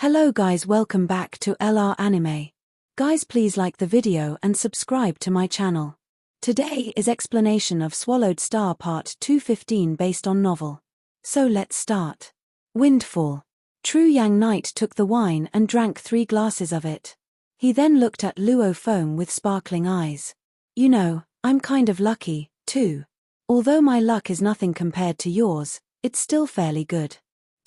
Hello guys, welcome back to LR Anime. Guys, please like the video and subscribe to my channel. Today is explanation of Swallowed Star Part 215 based on novel. So let's start. Windfall. True Yang Knight took the wine and drank 3 glasses of it. He then looked at Luo Feng with sparkling eyes. You know, I'm kind of lucky, too. Although my luck is nothing compared to yours, it's still fairly good.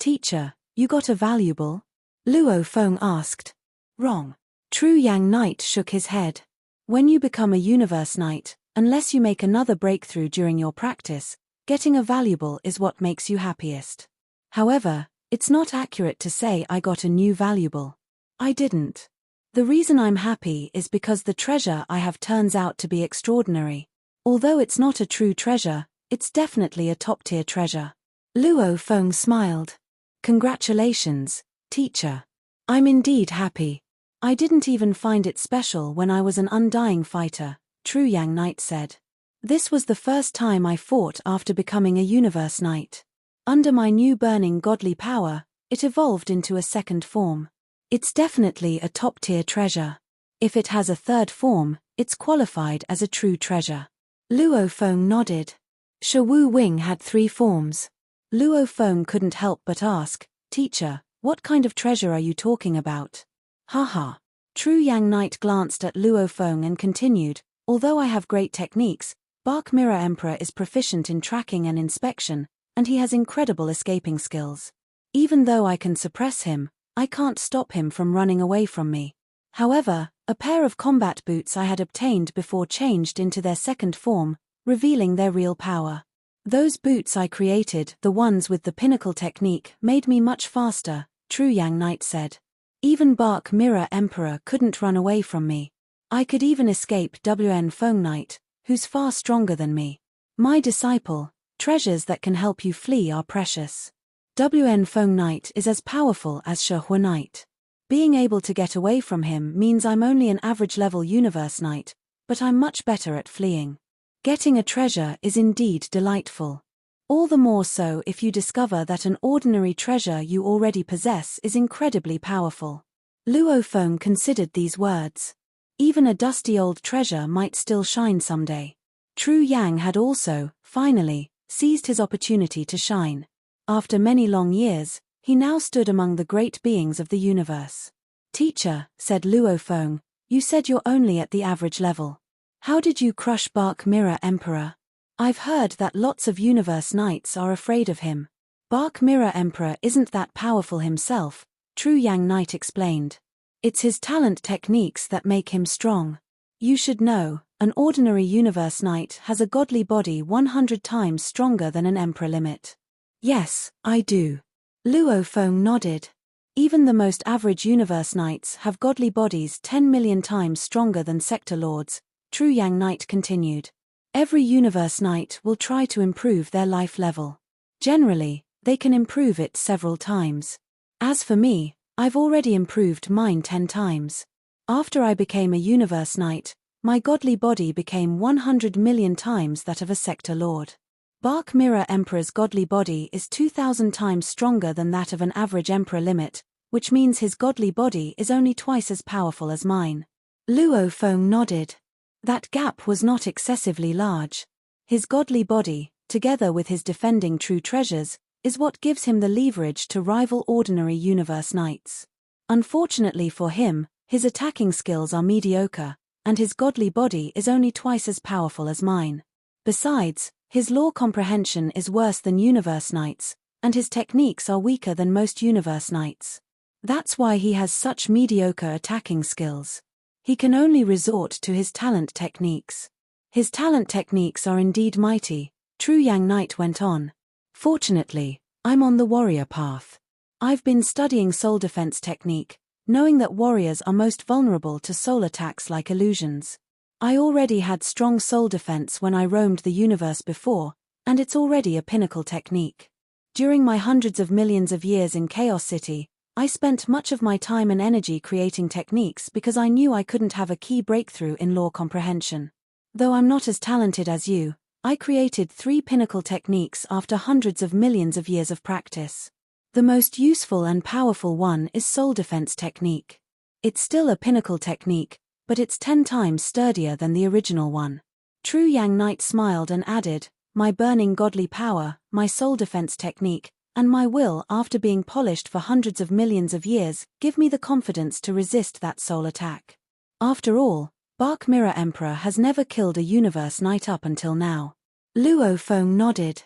Teacher, you got a valuable? Luo Feng asked. Wrong. True Yang Knight shook his head. When you become a Universe Knight, unless you make another breakthrough during your practice, getting a valuable is what makes you happiest. However, it's not accurate to say I got a new valuable. I didn't. The reason I'm happy is because the treasure I have turns out to be extraordinary. Although it's not a true treasure, it's definitely a top-tier treasure. Luo Feng smiled. Congratulations, teacher. I'm indeed happy. I didn't even find it special when I was an undying fighter, True Yang Knight said. This was the first time I fought after becoming a Universe Knight. Under my new burning godly power, it evolved into a second form. It's definitely a top-tier treasure. If it has a third form, it's qualified as a true treasure. Luo Feng nodded. Shi Wu Wing had 3 forms. Luo Feng couldn't help but ask, Teacher, what kind of treasure are you talking about? Haha. True Yang Knight glanced at Luo Feng and continued, although I have great techniques, Bark Mirror Emperor is proficient in tracking and inspection, and he has incredible escaping skills. Even though I can suppress him, I can't stop him from running away from me. However, a pair of combat boots I had obtained before changed into their second form, revealing their real power. Those boots I created, the ones with the pinnacle technique, made me much faster, True Yang Knight said. Even Bark Mirror Emperor couldn't run away from me. I could even escape WN Feng Knight, who's far stronger than me. My disciple, treasures that can help you flee are precious. WN Feng Knight is as powerful as Shi Wu Knight. Being able to get away from him means I'm only an average level Universe Knight, but I'm much better at fleeing. Getting a treasure is indeed delightful. All the more so if you discover that an ordinary treasure you already possess is incredibly powerful. Luo Feng considered these words. Even a dusty old treasure might still shine someday. True Yang had also, finally, seized his opportunity to shine. After many long years, he now stood among the great beings of the universe. Teacher, said Luo Feng, you said you're only at the average level. How did you crush Bark Mirror Emperor? I've heard that lots of Universe Knights are afraid of him. Bark Mirror Emperor isn't that powerful himself, True Yang Knight explained. It's his talent techniques that make him strong. You should know, an ordinary Universe Knight has a godly body 100 times stronger than an Emperor limit. Yes, I do. Luo Feng nodded. Even the most average Universe Knights have godly bodies 10 million times stronger than Sector Lords, True Yang Knight continued. Every Universe Knight will try to improve their life level. Generally, they can improve it several times. As for me, I've already improved mine 10 times. After I became a Universe Knight, my godly body became 100 million times that of a Sector Lord. Bark Mirror Emperor's godly body is 2,000 times stronger than that of an average Emperor limit, which means his godly body is only twice as powerful as mine. Luo Feng nodded. That gap was not excessively large. His godly body, together with his defending true treasures, is what gives him the leverage to rival ordinary Universe Knights. Unfortunately for him, his attacking skills are mediocre, and his godly body is only twice as powerful as mine. Besides, his law comprehension is worse than Universe Knights, and his techniques are weaker than most Universe Knights. That's why he has such mediocre attacking skills. He can only resort to his talent techniques. His talent techniques are indeed mighty, True Yang Knight went on. Fortunately, I'm on the warrior path. I've been studying soul defense technique, knowing that warriors are most vulnerable to soul attacks like illusions. I already had strong soul defense when I roamed the universe before, and it's already a pinnacle technique. During my hundreds of millions of years in Chaos City, I spent much of my time and energy creating techniques because I knew I couldn't have a key breakthrough in law comprehension. Though I'm not as talented as you, I created 3 pinnacle techniques after hundreds of millions of years of practice. The most useful and powerful one is soul defense technique. It's still a pinnacle technique, but it's 10 times sturdier than the original one. True Yang Knight smiled and added, my burning godly power, my soul defense technique, and my will after being polished for hundreds of millions of years, give me the confidence to resist that soul attack. After all, Bark Mirror Emperor has never killed a Universe Knight up until now. Luo Feng nodded.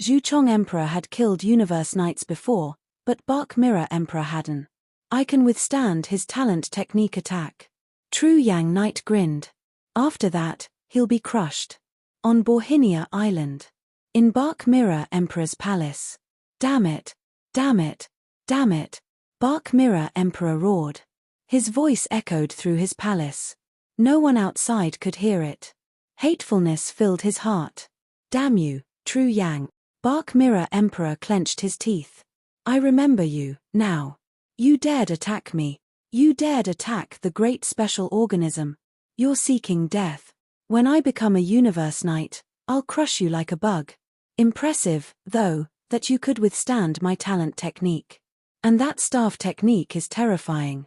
Zhuchong Emperor had killed Universe Knights before, but Bark Mirror Emperor hadn't. I can withstand his talent technique attack. True Yang Knight grinned. After that, he'll be crushed. On Borhinia Island. In Bark Mirror Emperor's palace. Damn it! Damn it! Damn it! Bark Mirror Emperor roared. His voice echoed through his palace. No one outside could hear it. Hatefulness filled his heart. Damn you, True Yang. Bark Mirror Emperor clenched his teeth. I remember you, now. You dared attack me. You dared attack the great special organism. You're seeking death. When I become a Universe Knight, I'll crush you like a bug. Impressive, though, that you could withstand my talent technique. And that staff technique is terrifying.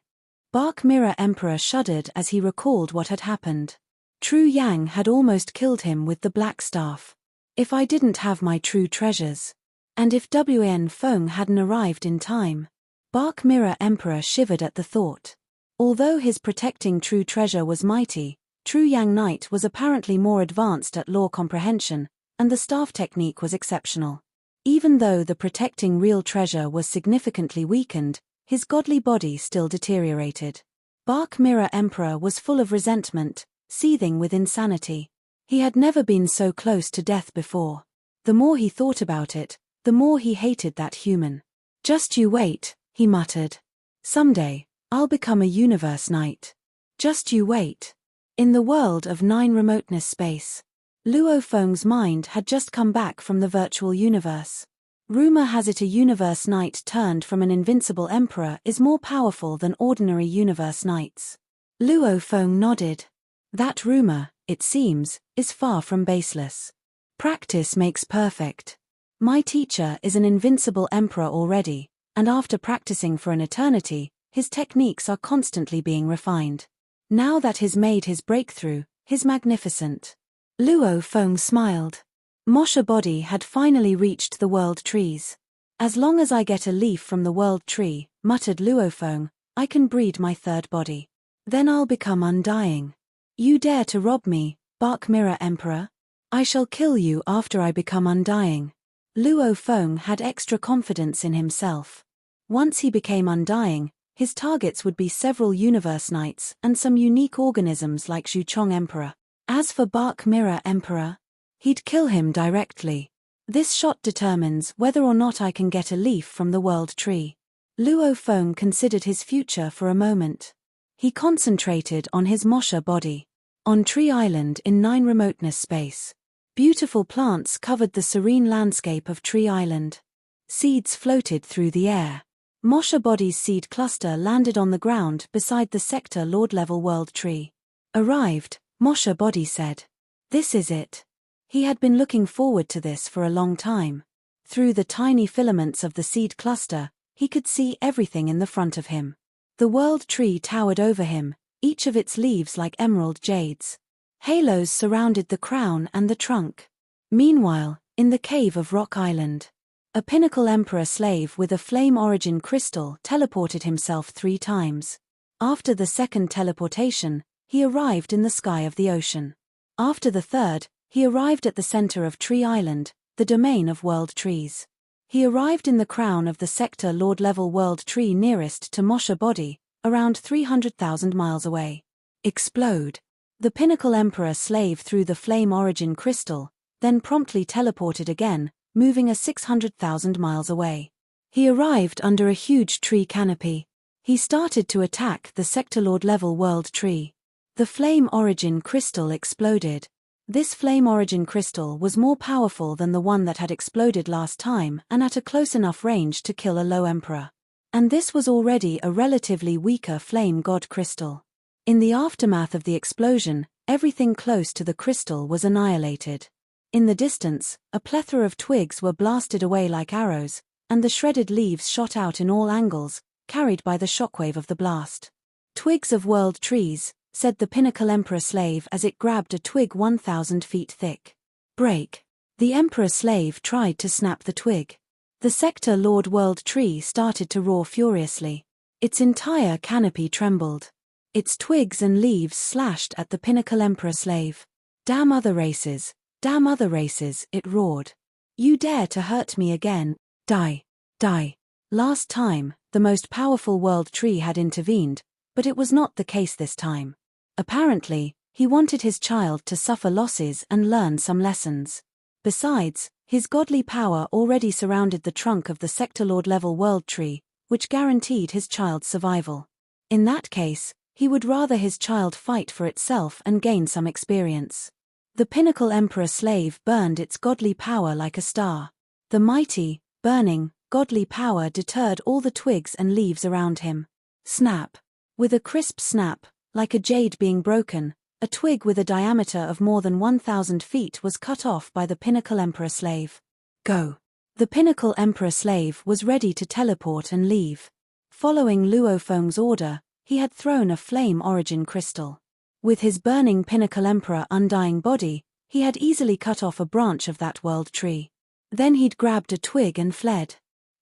Bark Mirror Emperor shuddered as he recalled what had happened. True Yang had almost killed him with the black staff. If I didn't have my true treasures. And if Wn Feng hadn't arrived in time. Bark Mirror Emperor shivered at the thought. Although his protecting true treasure was mighty, True Yang Knight was apparently more advanced at law comprehension, and the staff technique was exceptional. Even though the protecting real treasure was significantly weakened, his godly body still deteriorated. Bark Mirror Emperor was full of resentment, seething with insanity. He had never been so close to death before. The more he thought about it, the more he hated that human. Just you wait, he muttered. Someday, I'll become a Universe Knight. Just you wait. In the world of 9 remoteness space, Luo Feng's mind had just come back from the virtual universe. Rumor has it a Universe Knight turned from an invincible emperor is more powerful than ordinary Universe Knights. Luo Feng nodded. That rumor, it seems, is far from baseless. Practice makes perfect. My teacher is an invincible emperor already, and after practicing for an eternity, his techniques are constantly being refined. Now that he's made his breakthrough, he's magnificent. Luo Feng smiled. Mosha body had finally reached the world trees. As long as I get a leaf from the world tree, muttered Luo Feng, I can breed my third body. Then I'll become undying. You dare to rob me, Bark Mirror Emperor? I shall kill you after I become undying. Luo Feng had extra confidence in himself. Once he became undying, his targets would be several Universe Knights and some unique organisms like Zhuchong Emperor. As for Bark Mirror Emperor, he'd kill him directly. This shot determines whether or not I can get a leaf from the world tree. Luo Feng considered his future for a moment. He concentrated on his Mosha body. On Tree Island in 9 remoteness space. Beautiful plants covered the serene landscape of Tree Island. Seeds floated through the air. Mosha body's seed cluster landed on the ground beside the sector Lord level world tree. Arrived, Mosha body said. This is it. He had been looking forward to this for a long time. Through the tiny filaments of the seed cluster, he could see everything in the front of him. The world tree towered over him, each of its leaves like emerald jades. Halos surrounded the crown and the trunk. Meanwhile, in the cave of Rock Island, a pinnacle emperor slave with a flame origin crystal teleported himself 3 times. After the second teleportation, he arrived in the sky of the ocean. After the third, he arrived at the center of Tree Island, the domain of world trees. He arrived in the crown of the sector Lord level world tree nearest to Mosha body, around 300,000 miles away. Explode. The pinnacle emperor slave threw the flame origin crystal, then promptly teleported again, moving a 600,000 miles away. He arrived under a huge tree canopy. He started to attack the sector Lord level world tree. The flame origin crystal exploded. This flame origin crystal was more powerful than the one that had exploded last time and at a close enough range to kill a low emperor. And this was already a relatively weaker flame god crystal. In the aftermath of the explosion, everything close to the crystal was annihilated. In the distance, a plethora of twigs were blasted away like arrows, and the shredded leaves shot out in all angles, carried by the shockwave of the blast. "Twigs of world trees," said the Pinnacle Emperor slave as it grabbed a twig 1,000 feet thick. "Break." The Emperor slave tried to snap the twig. The Sector Lord World Tree started to roar furiously. Its entire canopy trembled. Its twigs and leaves slashed at the Pinnacle Emperor slave. Damn other races, it roared. "You dare to hurt me again? Die. Die." Last time, the most powerful world tree had intervened, but it was not the case this time. Apparently, he wanted his child to suffer losses and learn some lessons. Besides, his godly power already surrounded the trunk of the Sector Lord level world tree, which guaranteed his child's survival. In that case, he would rather his child fight for itself and gain some experience. The Pinnacle Emperor slave burned its godly power like a star. The mighty, burning, godly power deterred all the twigs and leaves around him. Snap. With a crisp snap, like a jade being broken, a twig with a diameter of more than 1,000 feet was cut off by the Pinnacle Emperor slave. Go. The Pinnacle Emperor slave was ready to teleport and leave. Following Luo Feng's order, he had thrown a flame origin crystal. With his burning Pinnacle Emperor undying body, he had easily cut off a branch of that world tree. Then he'd grabbed a twig and fled.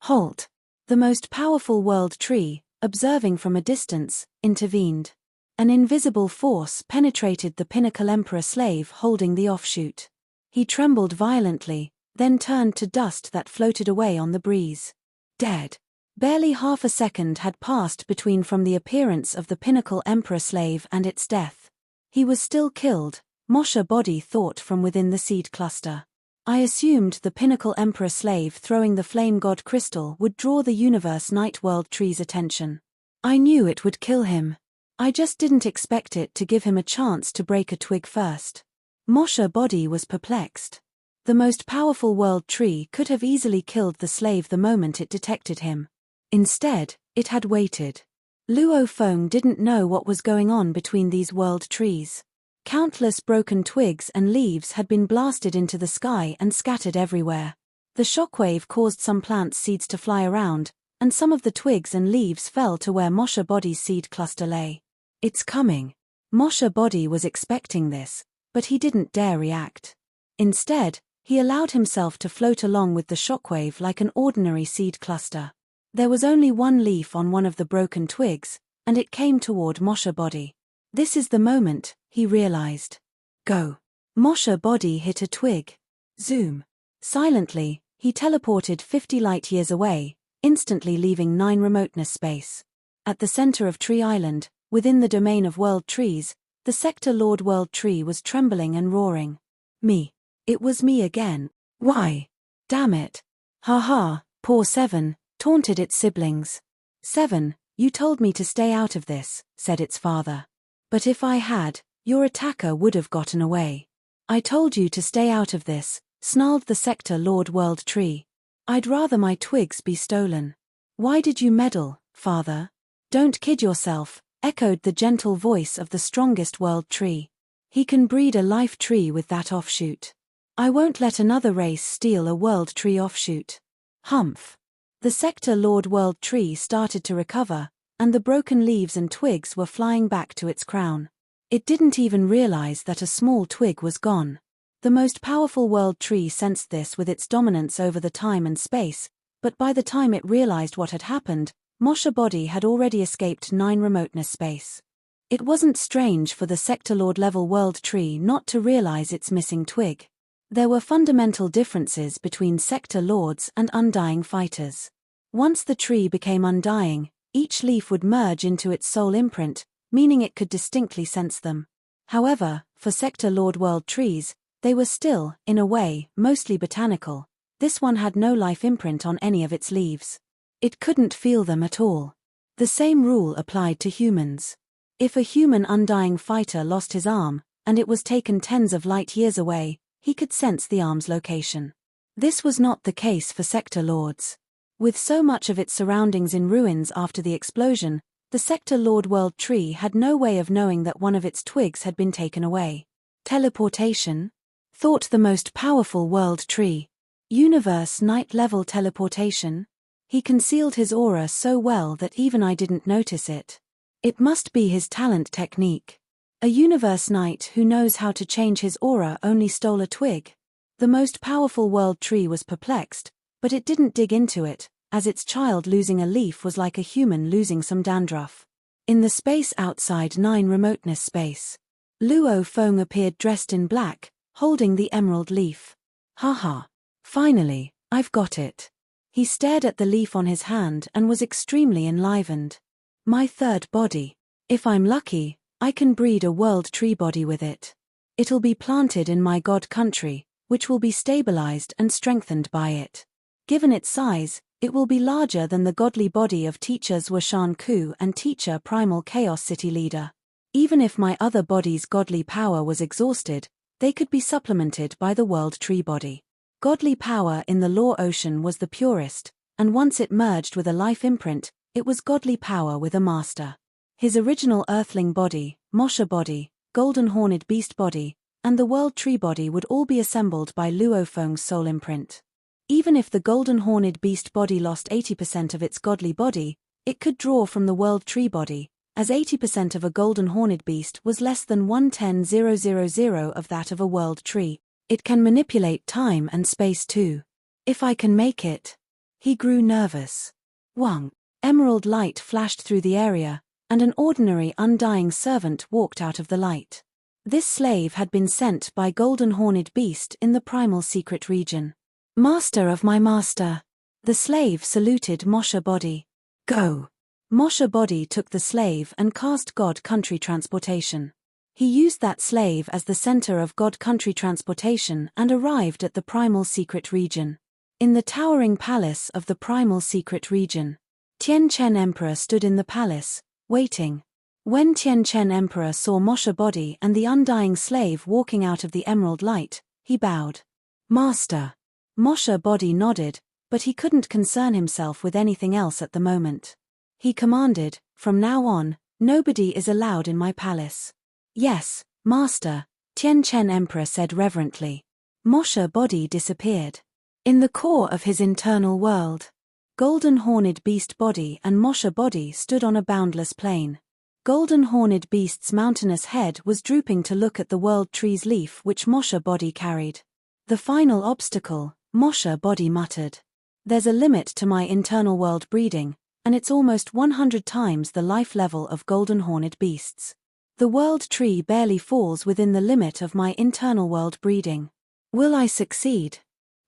Halt. The most powerful world tree, observing from a distance, intervened. An invisible force penetrated the Pinnacle Emperor slave holding the offshoot. He trembled violently, then turned to dust that floated away on the breeze. Dead. Barely half a second had passed between from the appearance of the Pinnacle Emperor slave and its death. He was still killed, Mosha body thought from within the seed cluster. I assumed the Pinnacle Emperor slave throwing the Flame God crystal would draw the Universe Night World Tree's attention. I knew it would kill him. I just didn't expect it to give him a chance to break a twig first. Mosha body was perplexed. The most powerful world tree could have easily killed the slave the moment it detected him. Instead, it had waited. Luo Feng didn't know what was going on between these world trees. Countless broken twigs and leaves had been blasted into the sky and scattered everywhere. The shockwave caused some plant seeds to fly around, and some of the twigs and leaves fell to where Mosha body's seed cluster lay. It's coming. Mosha body was expecting this, but he didn't dare react. Instead, he allowed himself to float along with the shockwave like an ordinary seed cluster. There was only one leaf on one of the broken twigs, and it came toward Mosha body. This is the moment, he realized. Go. Mosha body hit a twig. Zoom. Silently, he teleported 50 light-years away, instantly leaving 9 remoteness space. At the center of Tree Island, within the domain of world trees, the Sector Lord World Tree was trembling and roaring. Me. It was me again. Why? Damn it. Ha ha, poor Seven, taunted its siblings. Seven, you told me to stay out of this, said its father. But if I had, your attacker would have gotten away. I told you to stay out of this, snarled the Sector Lord World Tree. I'd rather my twigs be stolen. Why did you meddle, father? Don't kid yourself, echoed the gentle voice of the strongest world tree. He can breed a life tree with that offshoot. I won't let another race steal a world tree offshoot. Humph. The Sector Lord World Tree started to recover, and the broken leaves and twigs were flying back to its crown. It didn't even realize that a small twig was gone. The most powerful world tree sensed this with its dominance over the time and space, but by the time it realized what had happened, Mosha body had already escaped 9 remoteness space. It wasn't strange for the Sector Lord level world tree not to realize its missing twig. There were fundamental differences between Sector Lords and Undying Fighters. Once the tree became undying, each leaf would merge into its soul imprint, meaning it could distinctly sense them. However, for Sector Lord world trees, they were still, in a way, mostly botanical. This one had no life imprint on any of its leaves. It couldn't feel them at all. The same rule applied to humans. If a human Undying Fighter lost his arm, and it was taken tens of light years away, he could sense the arm's location. This was not the case for Sector Lords. With so much of its surroundings in ruins after the explosion, the Sector Lord World Tree had no way of knowing that one of its twigs had been taken away. Teleportation? Thought the most powerful world tree. Universe Night level teleportation? He concealed his aura so well that even I didn't notice it. It must be his talent technique. A universe knight who knows how to change his aura only stole a twig. The most powerful world tree was perplexed, but it didn't dig into it, as its child losing a leaf was like a human losing some dandruff. In the space outside 9 remoteness space, Luo Feng appeared dressed in black, holding the emerald leaf. Haha. Finally, I've got it. He stared at the leaf on his hand and was extremely enlivened. My third body. If I'm lucky, I can breed a world tree body with it. It'll be planted in my god country, which will be stabilized and strengthened by it. Given its size, it will be larger than the godly body of Teacher Zhuoshan Ku and Teacher Primal Chaos City Leader. Even if my other body's godly power was exhausted, they could be supplemented by the world tree body. Godly power in the law ocean was the purest, and once it merged with a life imprint, it was godly power with a master. His original earthling body, Mosha body, golden horned beast body, and the world tree body would all be assembled by Luo Feng's soul imprint. Even if the golden horned beast body lost 80% of its godly body, it could draw from the world tree body, as 80% of a golden horned beast was less than 110,000 of that of a world tree. It can manipulate time and space too. If I can make it. He grew nervous. Wang. Emerald light flashed through the area, and an ordinary undying servant walked out of the light. This slave had been sent by golden horned beast in the primal secret region. Master of my master. The slave saluted Mosha body. Go. Mosha body took the slave and cast God country transportation. He used that slave as the center of God country transportation and arrived at the primal secret region. In the towering palace of the primal secret region, Tian Chen Emperor stood in the palace, waiting. When Tian Chen Emperor saw Mosha body and the undying slave walking out of the emerald light, he bowed. Master. Mosha body nodded, but he couldn't concern himself with anything else at the moment. He commanded, from now on, nobody is allowed in my palace. Yes, Master, Tian Chen Emperor said reverently. Mosha body disappeared. In the core of his internal world, golden horned beast body and Mosha body stood on a boundless plain. Golden horned beast's mountainous head was drooping to look at the world tree's leaf which Mosha body carried. The final obstacle, Mosha body muttered. There's a limit to my internal world breeding, and it's almost 100 times the life level of golden horned beasts. The world tree barely falls within the limit of my internal world breeding. Will I succeed?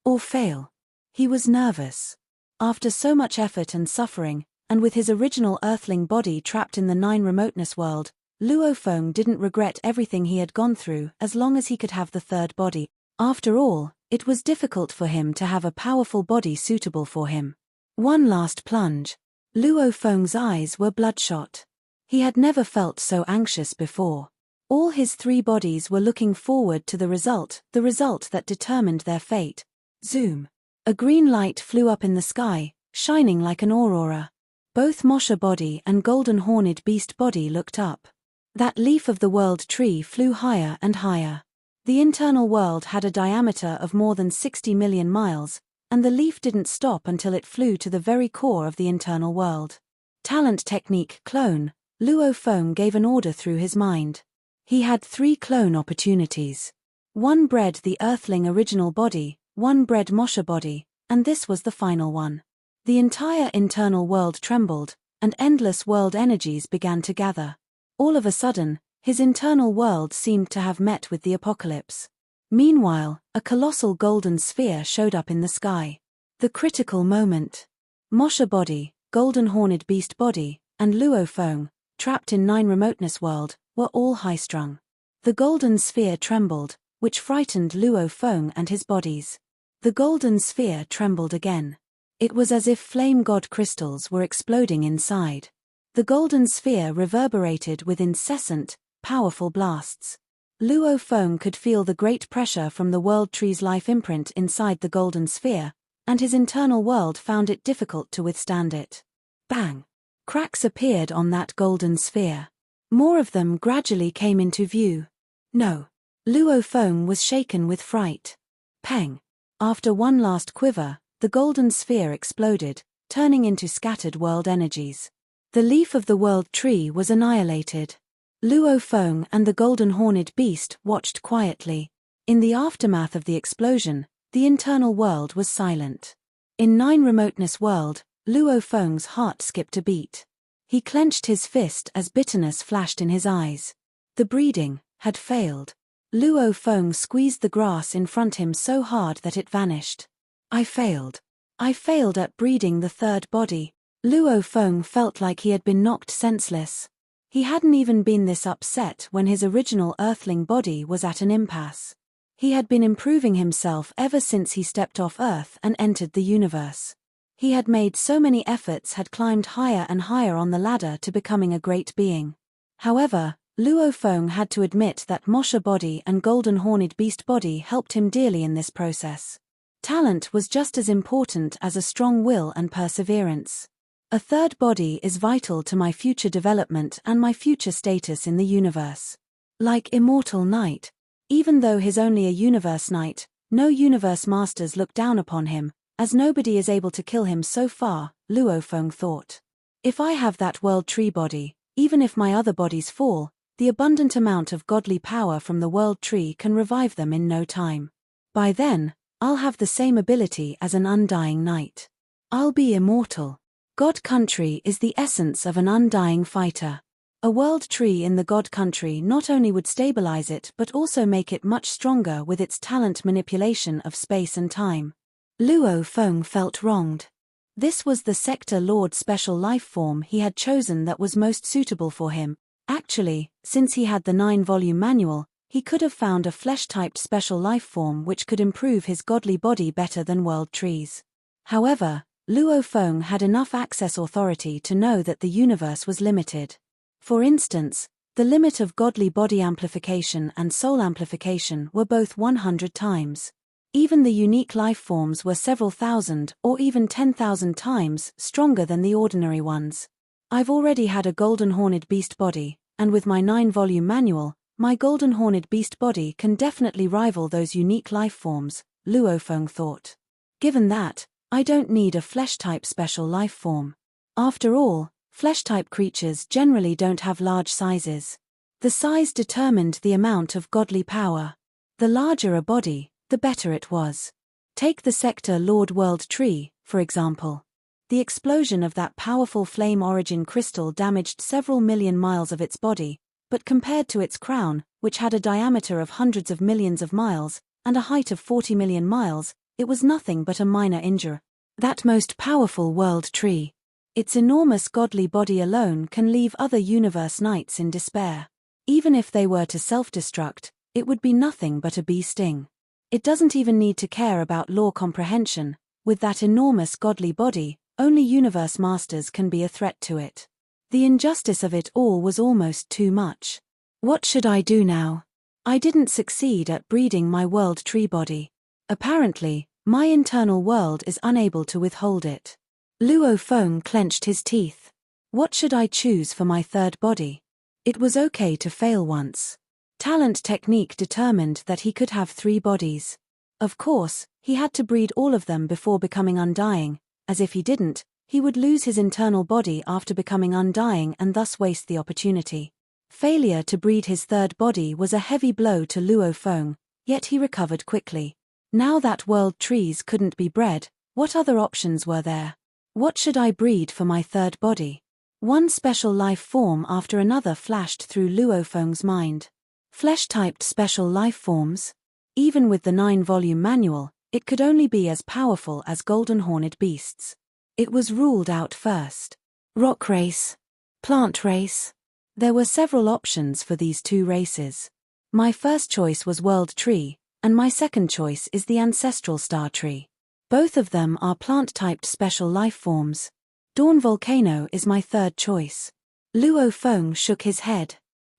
Or fail? He was nervous. After so much effort and suffering, and with his original earthling body trapped in the 9 remoteness world, Luo Feng didn't regret everything he had gone through as long as he could have the third body. After all, it was difficult for him to have a powerful body suitable for him. One last plunge. Luo Feng's eyes were bloodshot. He had never felt so anxious before. All his 3 bodies were looking forward to the result that determined their fate. Zoom. A green light flew up in the sky, shining like an aurora. Both Mosha body and golden horned beast body looked up. That leaf of the world tree flew higher and higher. The internal world had a diameter of more than 60 million miles, and the leaf didn't stop until it flew to the very core of the internal world. Talent technique clone. Luo Feng gave an order through his mind. He had 3 clone opportunities. 1 bred the earthling original body, 1 bred Mosha body, and this was the final one. The entire internal world trembled, and endless world energies began to gather. All of a sudden, his internal world seemed to have met with the apocalypse. Meanwhile, a colossal golden sphere showed up in the sky. The critical moment. Mosha body, golden horned beast body, and Luo Feng, trapped in 9 remoteness world, were all high-strung. The golden sphere trembled, which frightened Luo Feng and his bodies. The golden sphere trembled again. It was as if flame god crystals were exploding inside. The golden sphere reverberated with incessant, powerful blasts. Luo Feng could feel the great pressure from the world tree's life imprint inside the golden sphere, and his internal world found it difficult to withstand it. Bang! Cracks appeared on that golden sphere. More of them gradually came into view. No. Luo Feng was shaken with fright. Peng! After one last quiver, the golden sphere exploded, turning into scattered world energies. The leaf of the world tree was annihilated. Luo Feng and the golden-horned beast watched quietly. In the aftermath of the explosion, the internal world was silent. In Nine Remoteness World, Luo Feng's heart skipped a beat. He clenched his fist as bitterness flashed in his eyes. The breeding had failed. Luo Feng squeezed the grass in front him so hard that it vanished. I failed. I failed at breeding the third body. Luo Feng felt like he had been knocked senseless. He hadn't even been this upset when his original earthling body was at an impasse. He had been improving himself ever since he stepped off Earth and entered the universe. He had made so many efforts, had climbed higher and higher on the ladder to becoming a great being. However, Luo Feng had to admit that Mosha body and golden-horned beast body helped him dearly in this process. Talent was just as important as a strong will and perseverance. A third body is vital to my future development and my future status in the universe. Like Immortal Knight. Even though he's only a universe knight, no universe masters look down upon him, as nobody is able to kill him so far, Luo Feng thought. If I have that world tree body, even if my other bodies fall, the abundant amount of godly power from the world tree can revive them in no time. By then, I'll have the same ability as an undying knight. I'll be immortal. God Country is the essence of an undying fighter. A world tree in the God Country not only would stabilize it but also make it much stronger with its talent manipulation of space and time. Luo Feng felt wronged. This was the Sector Lord special life form he had chosen that was most suitable for him. Actually, since he had the 9-volume manual, he could have found a flesh-typed special life form which could improve his godly body better than world trees. However, Luo Feng had enough access authority to know that the universe was limited. For instance, the limit of godly body amplification and soul amplification were both 100 times. Even the unique life forms were several thousand or even 10,000 times stronger than the ordinary ones. I've already had a golden-horned beast body, and with my 9-volume manual, my golden-horned beast body can definitely rival those unique life forms, Luo Feng thought. Given that, I don't need a flesh-type special life form. After all, flesh-type creatures generally don't have large sizes. The size determined the amount of godly power. The larger a body, the better it was. Take the Sector Lord World Tree, for example. The explosion of that powerful flame origin crystal damaged several million miles of its body, but compared to its crown, which had a diameter of hundreds of millions of miles, and a height of 40 million miles, it was nothing but a minor injury. That most powerful world tree. Its enormous godly body alone can leave other universe knights in despair. Even if they were to self-destruct, it would be nothing but a bee sting. It doesn't even need to care about law comprehension. With that enormous godly body, only universe masters can be a threat to it. The injustice of it all was almost too much. What should I do now? I didn't succeed at breeding my world tree body. Apparently, my internal world is unable to withhold it. Luo Feng clenched his teeth. What should I choose for my third body? It was okay to fail once. Talent technique determined that he could have 3 bodies. Of course, he had to breed all of them before becoming undying, as if he didn't, he would lose his internal body after becoming undying and thus waste the opportunity. Failure to breed his third body was a heavy blow to Luo Feng, yet he recovered quickly. Now that world trees couldn't be bred, what other options were there? What should I breed for my third body? One special life form after another flashed through Luo Feng's mind. Flesh-typed special life forms? Even with the 9-volume manual, it could only be as powerful as golden-horned beasts. It was ruled out first. Rock race. Plant race. There were several options for these 2 races. My first choice was world tree, and my second choice is the ancestral star tree. Both of them are plant-typed special life forms. Dawn volcano is my third choice. Luo Feng shook his head.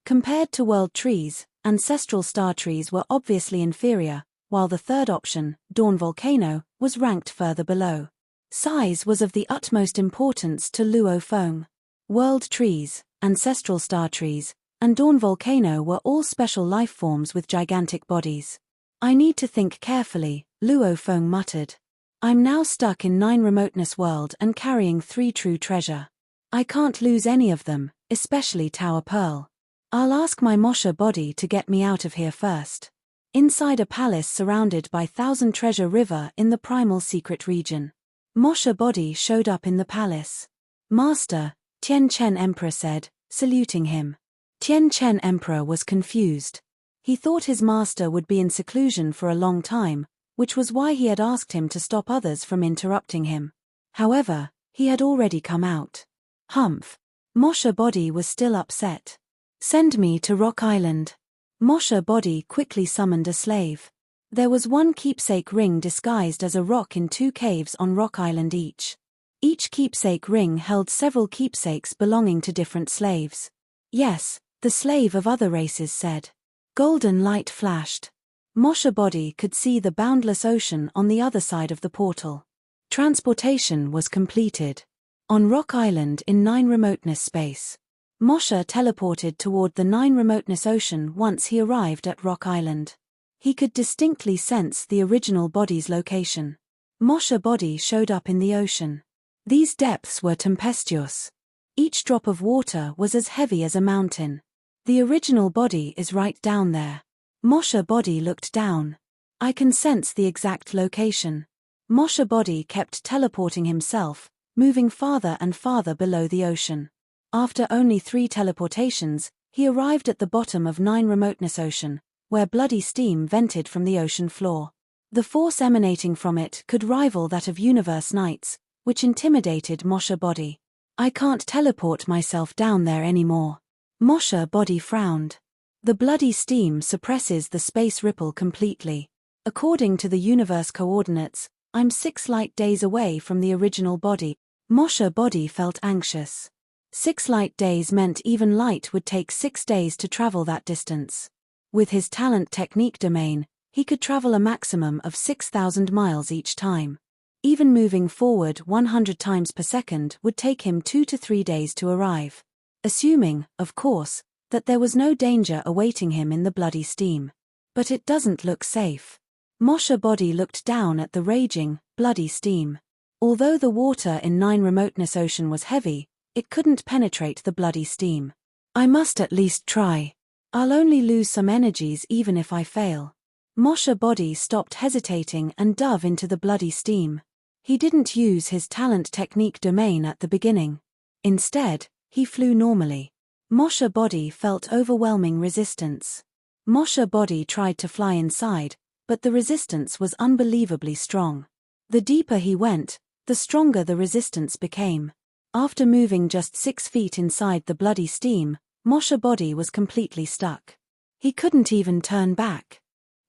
Compared to world trees, ancestral star trees were obviously inferior, while the third option, Dawn volcano, was ranked further below. Size was of the utmost importance to Luo Feng. World trees, ancestral star trees, and Dawn volcano were all special life forms with gigantic bodies. I need to think carefully, Luo Feng muttered. I'm now stuck in 9 remoteness world and carrying 3 true treasure. I can't lose any of them, especially Tower Pearl. I'll ask my Mosha body to get me out of here first. Inside a palace surrounded by 1,000 treasure river in the primal secret region. Mosha body showed up in the palace. Master, Tian Chen Emperor said, saluting him. Tian Chen Emperor was confused. He thought his master would be in seclusion for a long time, which was why he had asked him to stop others from interrupting him. However, he had already come out. Humph. Mosha body was still upset. Send me to Rock Island. Mosha body quickly summoned a slave. There was one keepsake ring disguised as a rock in 2 caves on Rock Island each. Each keepsake ring held several keepsakes belonging to different slaves. Yes, the slave of other races said. Golden light flashed. Mosha body could see the boundless ocean on the other side of the portal. Transportation was completed. On Rock Island in 9 remoteness space. Mosha teleported toward the 9 remoteness ocean once he arrived at Rock Island. He could distinctly sense the original body's location. Mosha body showed up in the ocean. These depths were tempestuous. Each drop of water was as heavy as a mountain. The original body is right down there. Mosha body looked down. I can sense the exact location. Mosha body kept teleporting himself, moving farther and farther below the ocean. After only 3 teleportations, he arrived at the bottom of 9 remoteness ocean, where bloody steam vented from the ocean floor. The force emanating from it could rival that of universe nights, which intimidated Mosha body. I can't teleport myself down there anymore. Mosha body frowned. The bloody steam suppresses the space ripple completely. According to the universe coordinates, I'm 6 light days away from the original body. Mosha body felt anxious. 6 light days meant even light would take 6 days to travel that distance. With his talent technique domain, he could travel a maximum of 6,000 miles each time. Even moving forward 100 times per second would take him 2 to 3 days to arrive. Assuming, of course, that there was no danger awaiting him in the bloody steam. But it doesn't look safe. Mosha body looked down at the raging, bloody steam. Although the water in 9 remoteness ocean was heavy, it couldn't penetrate the bloody steam. I must at least try. I'll only lose some energies even if I fail. Mosha body stopped hesitating and dove into the bloody steam. He didn't use his talent technique domain at the beginning. Instead, he flew normally. Mosha body felt overwhelming resistance. Mosha body tried to fly inside, but the resistance was unbelievably strong. The deeper he went, the stronger the resistance became. After moving just 6 feet inside the bloody steam, Mosha body was completely stuck. He couldn't even turn back.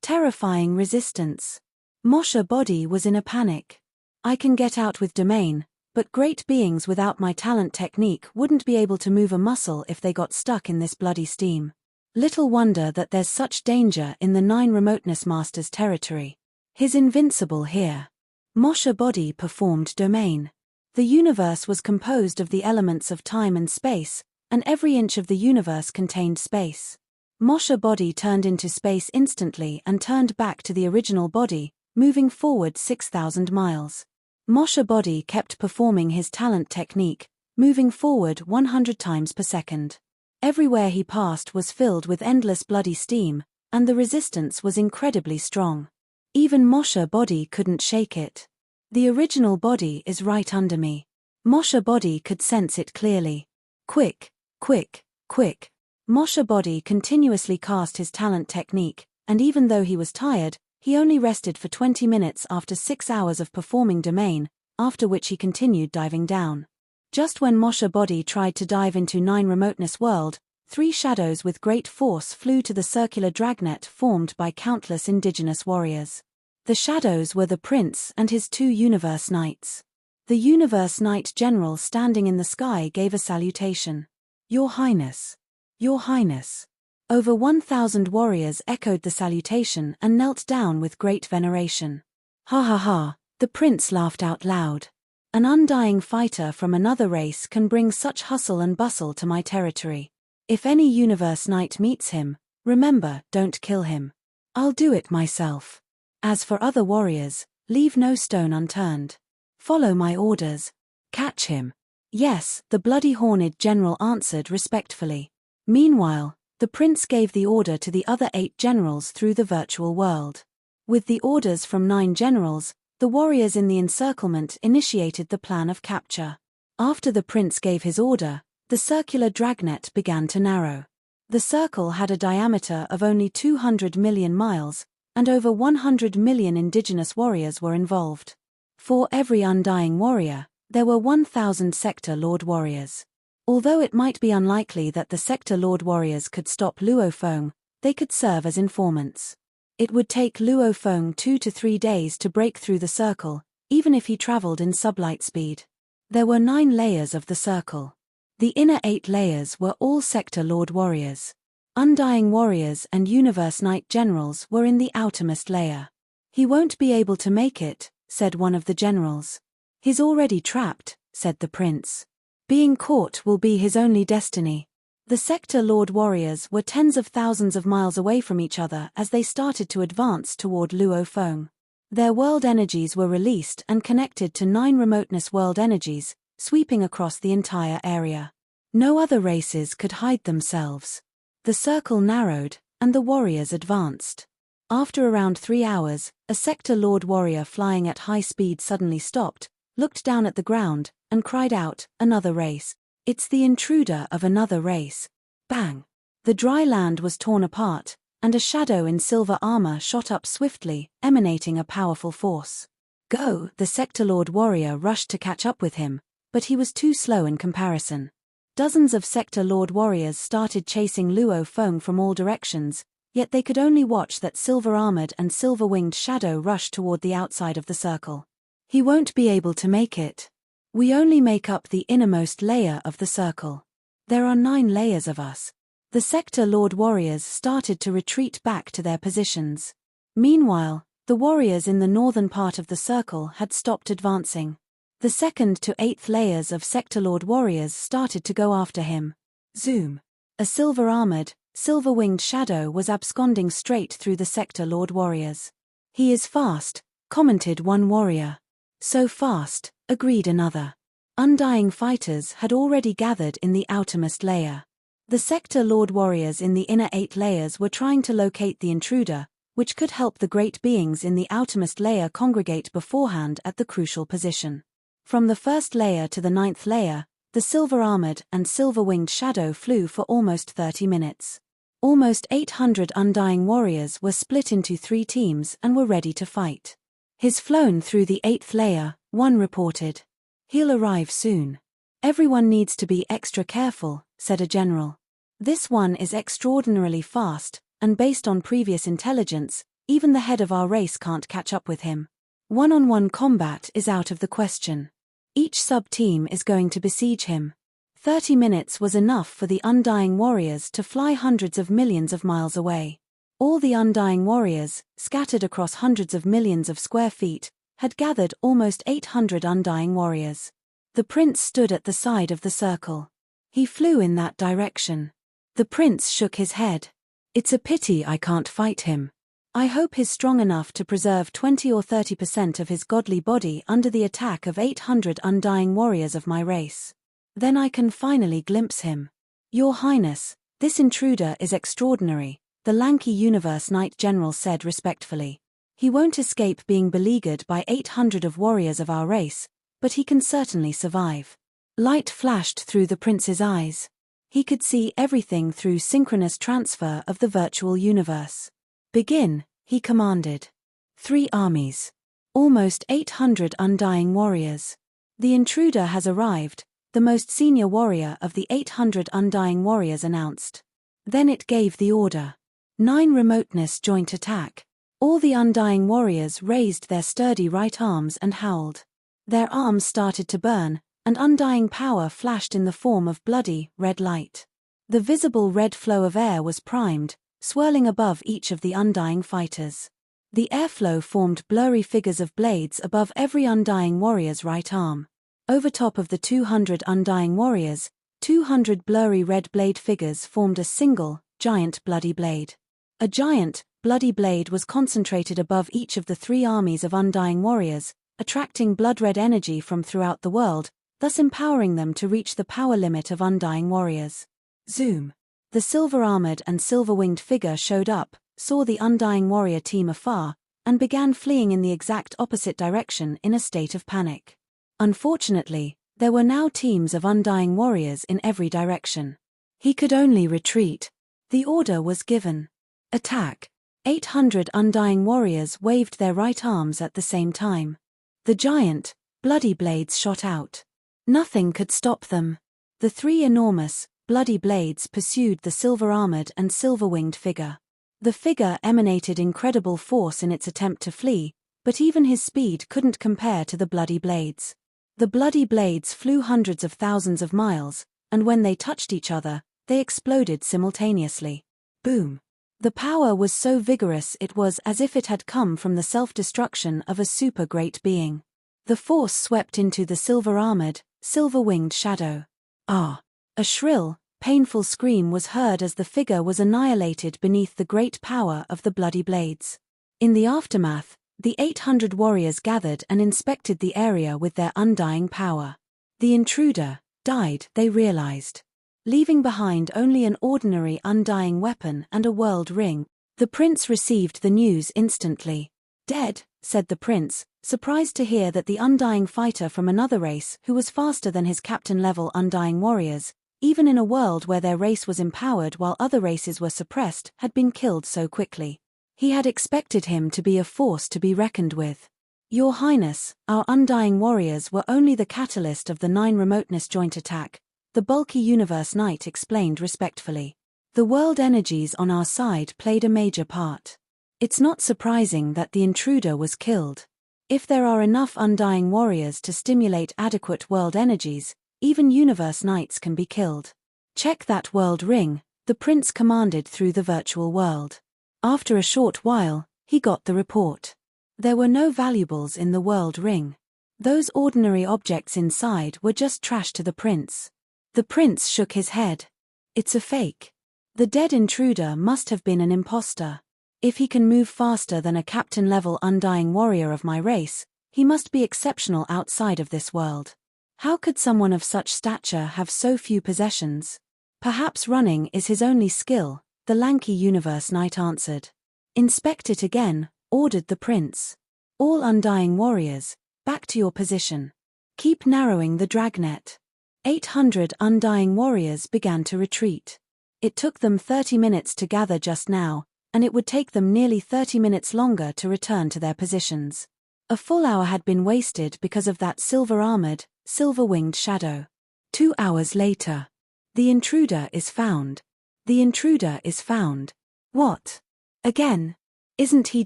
Terrifying resistance. Mosha body was in a panic. I can get out with domain, but great beings without my talent technique wouldn't be able to move a muscle if they got stuck in this bloody steam. Little wonder that there's such danger in the 9 remoteness master's territory. He's invincible here. Mosha body performed domain. The universe was composed of the elements of time and space, and every inch of the universe contained space. Mosha body turned into space instantly and turned back to the original body, moving forward 6,000 miles. Mosha body kept performing his talent technique, moving forward 100 times per second. Everywhere he passed was filled with endless bloody steam, and the resistance was incredibly strong. Even Mosha body couldn't shake it. The original body is right under me. Mosha body could sense it clearly. Quick, quick, quick. Mosha body continuously cast his talent technique, and even though he was tired, he only rested for 20 minutes after 6 hours of performing domain, after which he continued diving down. Just when Mosha body tried to dive into 9 remoteness world, 3 shadows with great force flew to the circular dragnet formed by countless indigenous warriors. The shadows were the prince and his 2 universe knights. The universe knight general standing in the sky gave a salutation. Your Highness. Your Highness. Over 1,000 warriors echoed the salutation and knelt down with great veneration. Ha ha ha, the prince laughed out loud. An undying fighter from another race can bring such hustle and bustle to my territory. If any universe knight meets him, remember, don't kill him. I'll do it myself. As for other warriors, Leave no stone unturned. Follow my orders. Catch him. Yes, the bloody horned general answered respectfully. Meanwhile, the prince gave the order to the other 8 generals through the virtual world. With the orders from 9 generals, the warriors in the encirclement initiated the plan of capture. After the prince gave his order, the circular dragnet began to narrow. The circle had a diameter of only 200 million miles, and over 100 million indigenous warriors were involved. For every undying warrior, there were 1,000 sector lord warriors. Although it might be unlikely that the sector lord warriors could stop Luo Feng, they could serve as informants. It would take Luo Feng 2 to 3 days to break through the circle, even if he traveled in sublight speed. There were 9 layers of the circle. The inner 8 layers were all sector lord warriors. Undying warriors and universe knight generals were in the outermost layer. He won't be able to make it, said one of the generals. He's already trapped, said the prince. Being caught will be his only destiny. The sector lord warriors were tens of thousands of miles away from each other as they started to advance toward Luo Feng. Their world energies were released and connected to 9 remoteness world energies, sweeping across the entire area. No other races could hide themselves. The circle narrowed, and the warriors advanced. After around 3 hours, a sector lord warrior flying at high speed suddenly stopped, looked down at the ground, and cried out, "Another race. It's the intruder of another race." Bang! The dry land was torn apart, and a shadow in silver armor shot up swiftly, emanating a powerful force. Go! The sector lord warrior rushed to catch up with him, but he was too slow in comparison. Dozens of sector lord warriors started chasing Luo Feng from all directions, yet they could only watch that silver-armored and silver-winged shadow rush toward the outside of the circle. He won't be able to make it. We only make up the innermost layer of the circle. There are 9 layers of us. The sector lord warriors started to retreat back to their positions. Meanwhile, the warriors in the northern part of the circle had stopped advancing. The 2nd to 8th layers of sector lord warriors started to go after him. Zoom! A silver-armored, silver-winged shadow was absconding straight through the sector lord warriors. He is fast, commented one warrior. So fast, agreed another. Undying fighters had already gathered in the outermost layer. The sector lord warriors in the inner 8 layers were trying to locate the intruder, which could help the great beings in the outermost layer congregate beforehand at the crucial position. From the 1st layer to the 9th layer, the silver-armored and silver-winged shadow flew for almost 30 minutes. Almost 800 undying warriors were split into 3 teams and were ready to fight. He's flown through the 8th layer, one reported. He'll arrive soon. Everyone needs to be extra careful, said a general. This one is extraordinarily fast, and based on previous intelligence, even the head of our race can't catch up with him. One-on-one combat is out of the question. Each sub-team is going to besiege him. 30 minutes was enough for the undying warriors to fly hundreds of millions of miles away. All the undying warriors, scattered across hundreds of millions of square feet, had gathered almost 800 undying warriors. The prince stood at the side of the circle. He flew in that direction. The prince shook his head. It's a pity I can't fight him. I hope he's strong enough to preserve 20 or 30% of his godly body under the attack of 800 undying warriors of my race. Then I can finally glimpse him. Your Highness, this intruder is extraordinary, the lanky universe knight general said respectfully. He won't escape being beleaguered by 800 of warriors of our race, but he can certainly survive. Light flashed through the prince's eyes. He could see everything through synchronous transfer of the virtual universe. Begin, he commanded. 3 armies. Almost 800 undying warriors. The intruder has arrived, the most senior warrior of the 800 undying warriors announced. Then it gave the order. 9 remoteness joint attack. All the undying warriors raised their sturdy right arms and howled. Their arms started to burn, and undying power flashed in the form of bloody, red light. The visible red flow of air was primed, swirling above each of the undying fighters. The airflow formed blurry figures of blades above every undying warrior's right arm. Over top of the 200 undying warriors, 200 blurry red blade figures formed a single, giant bloody blade. A giant, bloody blade was concentrated above each of the 3 armies of undying warriors, attracting blood-red energy from throughout the world, thus empowering them to reach the power limit of undying warriors. Zoom. The silver-armored and silver-winged figure showed up, saw the undying warrior team afar, and began fleeing in the exact opposite direction in a state of panic. Unfortunately, there were now teams of undying warriors in every direction. He could only retreat. The order was given. Attack. 800 undying warriors waved their right arms at the same time. The giant, bloody blades shot out. Nothing could stop them. The 3 enormous, bloody blades pursued the silver-armored and silver-winged figure. The figure emanated incredible force in its attempt to flee, but even his speed couldn't compare to the bloody blades. The bloody blades flew hundreds of thousands of miles, and when they touched each other, they exploded simultaneously. Boom. The power was so vigorous it was as if it had come from the self-destruction of a super-great being. The force swept into the silver-armored, silver-winged shadow. Ah! A shrill, painful scream was heard as the figure was annihilated beneath the great power of the bloody blades. In the aftermath, the 800 warriors gathered and inspected the area with their undying power. The intruder died, they realized. Leaving behind only an ordinary undying weapon and a world ring, the prince received the news instantly. Dead, said the prince, surprised to hear that the undying fighter from another race who was faster than his captain-level undying warriors, even in a world where their race was empowered while other races were suppressed, had been killed so quickly. He had expected him to be a force to be reckoned with. Your Highness, our undying warriors were only the catalyst of the 9 remoteness joint attack, the bulky Universe Knight explained respectfully. The world energies on our side played a major part. It's not surprising that the intruder was killed. If there are enough undying warriors to stimulate adequate world energies, even Universe Knights can be killed. Check that world ring, the prince commanded through the virtual world. After a short while, he got the report. There were no valuables in the world ring. Those ordinary objects inside were just trash to the prince. The prince shook his head. It's a fake. The dead intruder must have been an imposter. If he can move faster than a captain-level undying warrior of my race, he must be exceptional outside of this world. How could someone of such stature have so few possessions? Perhaps running is his only skill, the lanky Universe Knight answered. Inspect it again, ordered the prince. All undying warriors, back to your position. Keep narrowing the dragnet. 800 undying warriors began to retreat. It took them 30 minutes to gather just now, and it would take them nearly 30 minutes longer to return to their positions. A full hour had been wasted because of that silver-armored, silver-winged shadow. 2 hours later. The intruder is found. The intruder is found. What? Again? Isn't he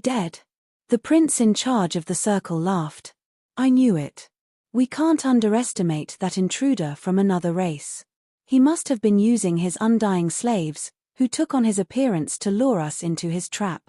dead? The prince in charge of the circle laughed. I knew it. We can't underestimate that intruder from another race. He must have been using his undying slaves, who took on his appearance to lure us into his trap.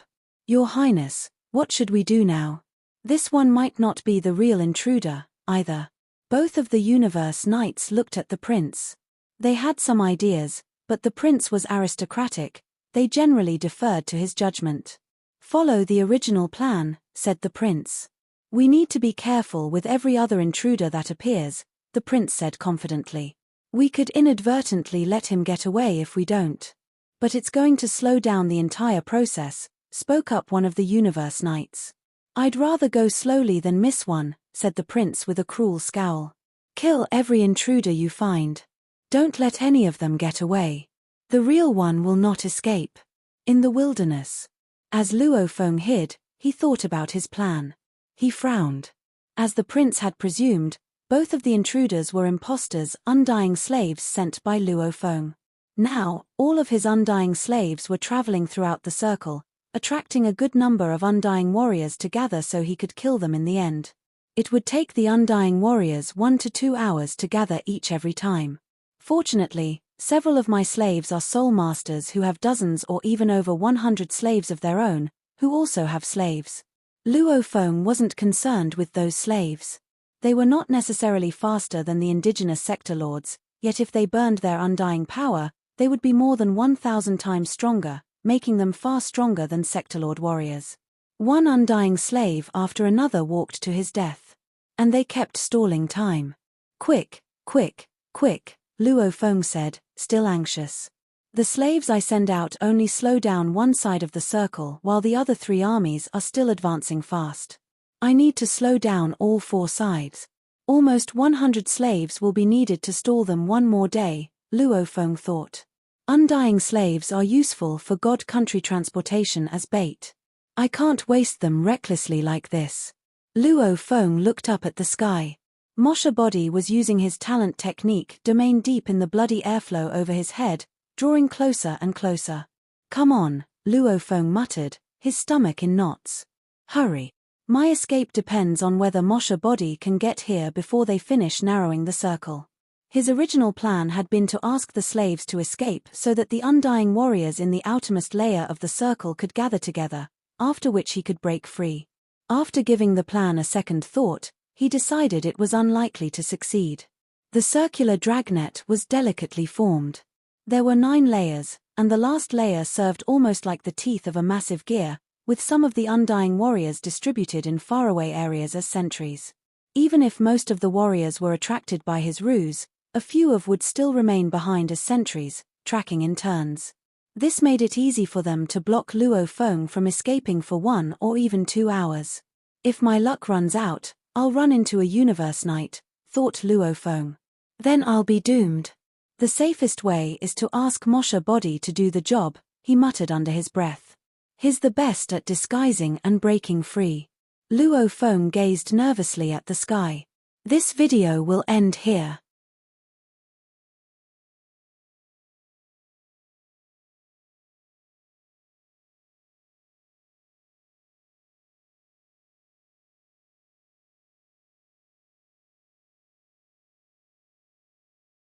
Your Highness, what should we do now? This one might not be the real intruder, either. Both of the Universe Knights looked at the prince. They had some ideas, but the prince was aristocratic, they generally deferred to his judgment. Follow the original plan, said the prince. We need to be careful with every other intruder that appears, the prince said confidently. We could inadvertently let him get away if we don't. But it's going to slow down the entire process, spoke up one of the Universe Knights. I'd rather go slowly than miss one, said the prince with a cruel scowl. Kill every intruder you find. Don't let any of them get away. The real one will not escape. In the wilderness. As Luo Feng hid, he thought about his plan. He frowned. As the prince had presumed, both of the intruders were imposters, undying slaves sent by Luo Feng. Now, all of his undying slaves were traveling throughout the circle, attracting a good number of undying warriors to gather so he could kill them in the end. It would take the undying warriors 1 to 2 hours to gather each every time. Fortunately, several of my slaves are soul masters who have dozens or even over 100 slaves of their own, who also have slaves. Luo Feng wasn't concerned with those slaves. They were not necessarily faster than the indigenous sector lords, yet if they burned their undying power, they would be more than 1,000 times stronger, making them far stronger than sector-lord warriors. One undying slave after another walked to his death. And they kept stalling time. Quick, quick, quick, Luo Feng said, still anxious. The slaves I send out only slow down one side of the circle while the other 3 armies are still advancing fast. I need to slow down all 4 sides. Almost 100 slaves will be needed to stall them one more day, Luo Feng thought. Undying slaves are useful for God country transportation as bait. I can't waste them recklessly like this. Luo Feng looked up at the sky. Moshe Body was using his talent technique domain deep in the bloody airflow over his head, drawing closer and closer. Come on, Luo Feng muttered, his stomach in knots. Hurry. My escape depends on whether Moshe Body can get here before they finish narrowing the circle. His original plan had been to ask the slaves to escape so that the undying warriors in the outermost layer of the circle could gather together, after which he could break free. After giving the plan a second thought, he decided it was unlikely to succeed. The circular dragnet was delicately formed. There were 9 layers, and the last layer served almost like the teeth of a massive gear, with some of the undying warriors distributed in faraway areas as sentries. Even if most of the warriors were attracted by his ruse, a few would still remain behind as sentries, tracking in turns. This made it easy for them to block Luo Feng from escaping for 1 or even 2 hours. If my luck runs out, I'll run into a universe night, thought Luo Feng. Then I'll be doomed. The safest way is to ask Moshe Body to do the job, he muttered under his breath. He's the best at disguising and breaking free. Luo Feng gazed nervously at the sky. This video will end here.